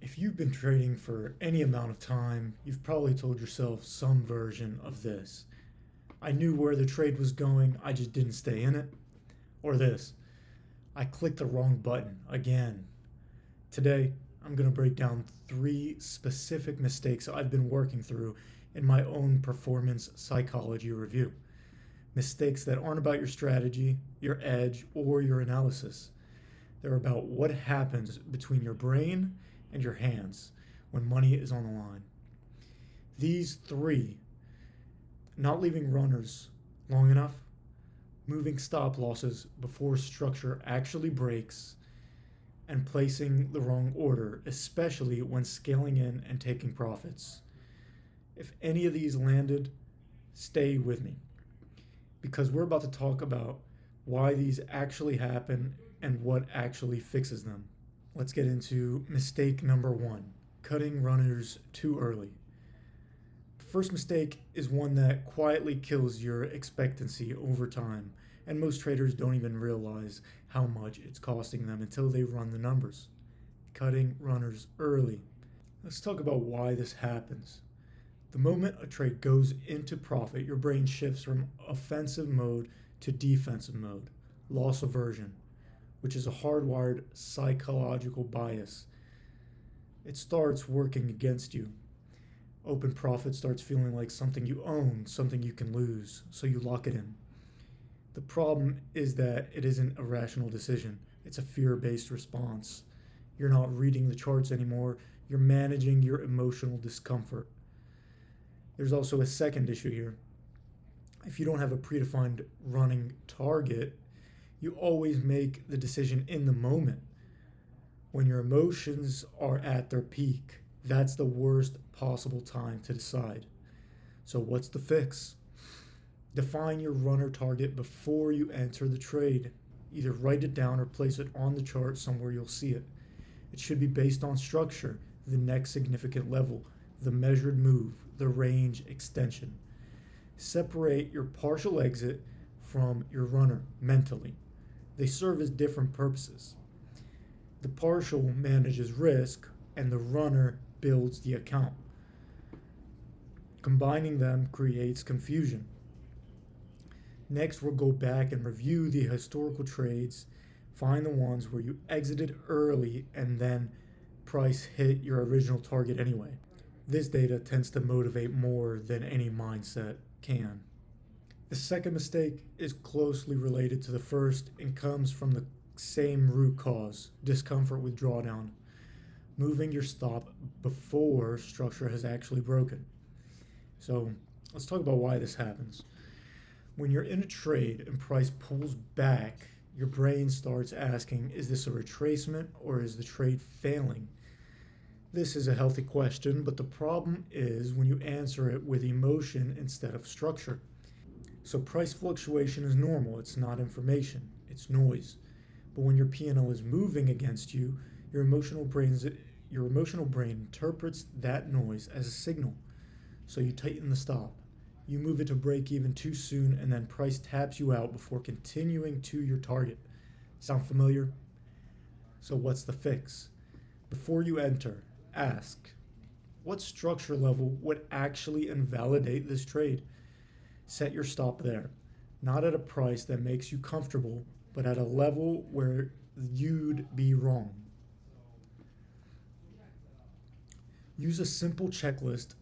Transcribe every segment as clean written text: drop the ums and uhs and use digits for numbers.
If you've been trading for any amount of time, you've probably told yourself some version of this. I knew where the trade was going, I just didn't stay in it. Or this, I clicked the wrong button again. Today, I'm going to break down 3 specific mistakes I've been working through in my own performance psychology review. Mistakes that aren't about your strategy, your edge, or your analysis. They're about what happens between your brain and your hands when money is on the line. These 3: not leaving runners long enough, moving stop losses before structure actually breaks, and placing the wrong order, especially when scaling in and taking profits. If any of these landed, stay with me because we're about to talk about why these actually happen and what actually fixes them. Let's get into mistake number 1: cutting runners too early. The first mistake is one that quietly kills your expectancy over time, and most traders don't even realize how much it's costing them until they run the numbers. Cutting runners early. Let's talk about why this happens. The moment a trade goes into profit, your brain shifts from offensive mode to defensive mode, loss aversion, which is a hardwired psychological bias. It starts working against you. Open profit starts feeling like something you own, something you can lose, so you lock it in. The problem is that it isn't a rational decision, it's a fear based response. You're not reading the charts anymore, you're managing your emotional discomfort. There's also a second issue here. If you don't have a predefined running target, you always make the decision in the moment. When your emotions are at their peak, that's the worst possible time to decide. So, what's the fix? Define your runner target before you enter the trade. Either write it down or place it on the chart somewhere you'll see it. It should be based on structure, the next significant level, the measured move, the range extension. Separate your partial exit from your runner mentally. They serve as different purposes. The partial manages risk, and the runner builds the account. Combining them creates confusion. Next, we'll go back and review the historical trades, find the ones where you exited early and then price hit your original target anyway. This data tends to motivate more than any mindset can. The second mistake is closely related to the first and comes from the same root cause: discomfort with drawdown. Moving your stop before structure has actually broken. So let's talk about why this happens. When you're in a trade and price pulls back, your brain starts asking, is this a retracement or is the trade failing? This is a healthy question, but the problem is when you answer it with emotion instead of structure. So price fluctuation is normal, it's not information, it's noise. But when your P&L is moving against you, your emotional brain interprets that noise as a signal. So you tighten the stop. You move it to break even too soon, and then price taps you out before continuing to your target. Sound familiar? So what's the fix? Before you enter, ask, what structure level would actually invalidate this trade? Set your stop there, not at a price that makes you comfortable, but at a level where you'd be wrong. Use a simple checklist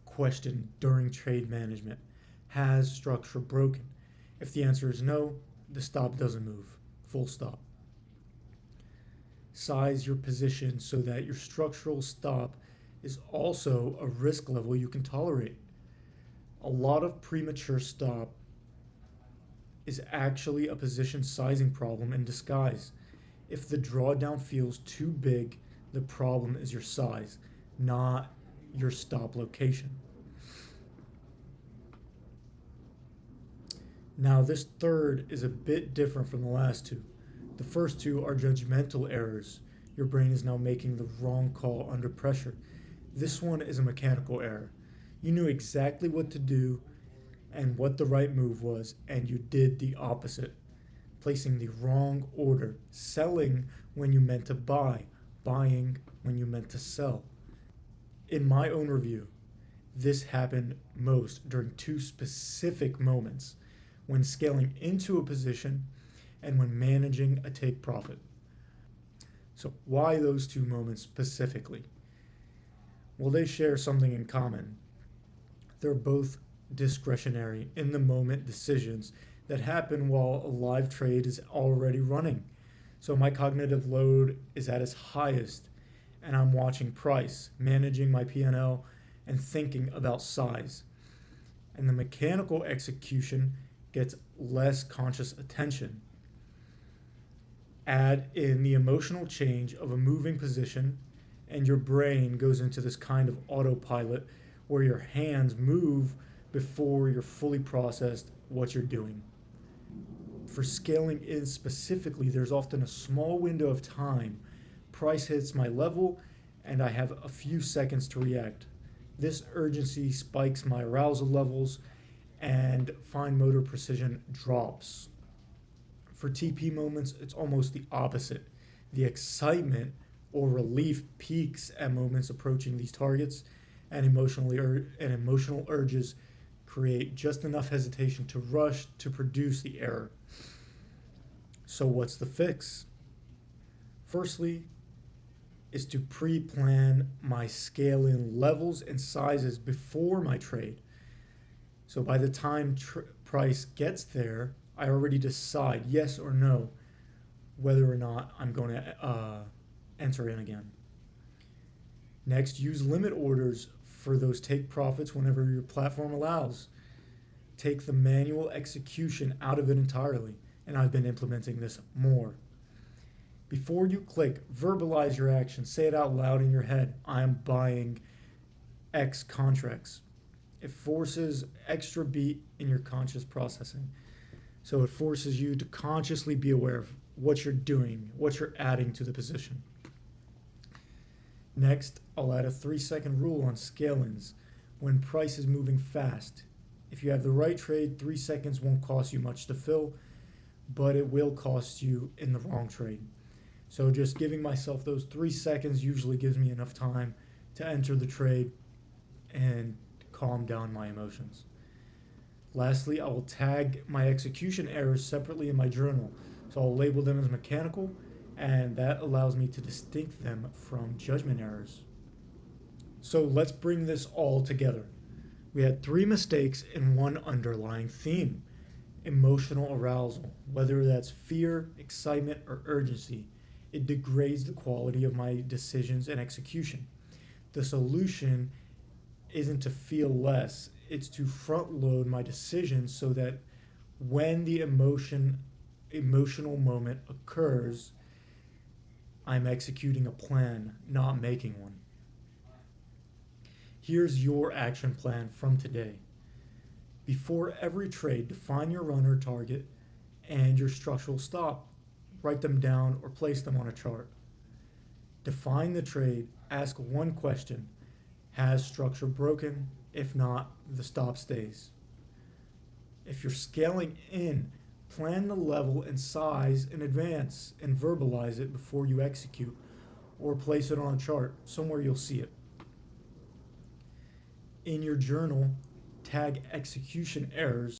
question during trade management. Has structure broken? If the answer is no, the stop doesn't move. Full stop. Size your position so that your structural stop is also a risk level you can tolerate. A lot of premature stop is actually a position sizing problem in disguise. If the drawdown feels too big, the problem is your size, not your stop location. Now, this third is a bit different from the last two. The first two are judgmental errors. Your brain is now making the wrong call under pressure. This one is a mechanical error. You knew exactly what to do and what the right move was, and you did the opposite, placing the wrong order, selling when you meant to buy, buying when you meant to sell. In my own review, this happened most during two specific moments: when scaling into a position and when managing a take profit. So, why those two moments specifically? Well, they share something in common. They're both discretionary, in the moment decisions that happen while a live trade is already running. So, my cognitive load is at its highest, and I'm watching price, managing my P&L, and thinking about size. And the mechanical execution gets less conscious attention. Add in the emotional change of a moving position, and your brain goes into this kind of autopilot where your hands move before you're fully processed what you're doing. For scaling in specifically, there's often a small window of time. Price hits my level, and I have a few seconds to react. This urgency spikes my arousal levels, and fine motor precision drops. For TP moments, it's almost the opposite. The excitement or relief peaks at moments approaching these targets, and emotional urges create just enough hesitation to rush to produce the error. So, what's the fix? Firstly, is to pre-plan my scale-in levels and sizes before my trade. So by the time price gets there, I already decide yes or no whether or not I'm going to enter in again. Next, use limit orders for those take profits whenever your platform allows. Take the manual execution out of it entirely, and I've been implementing this more. Before you click, verbalize your action. Say it out loud in your head. I am buying X contracts. It forces extra beat in your conscious processing. So it forces you to consciously be aware of what you're doing, what you're adding to the position. Next, I'll add a 3-second rule on scale-ins when price is moving fast. If you have the right trade, 3 seconds won't cost you much to fill, but it will cost you in the wrong trade. So just giving myself those 3 seconds usually gives me enough time to enter the trade and calm down my emotions. Lastly, I will tag my execution errors separately in my journal. So I'll label them as mechanical, and that allows me to distinct them from judgment errors. So let's bring this all together. We had 3 mistakes and one underlying theme: emotional arousal. Whether that's fear, excitement, or urgency, it degrades the quality of my decisions and execution. The solution isn't to feel less, it's to front load my decisions so that when the emotional moment occurs, I'm executing a plan, not making one. Here's your action plan from today. Before every trade, define your runner target and your structural stop. Write them down or place them on a chart. Define the trade, ask one question: has structure broken? If not, the stop stays. If you're scaling in, plan the level and size in advance and verbalize it before you execute, or place it on a chart somewhere you'll see it. In your journal, tag execution errors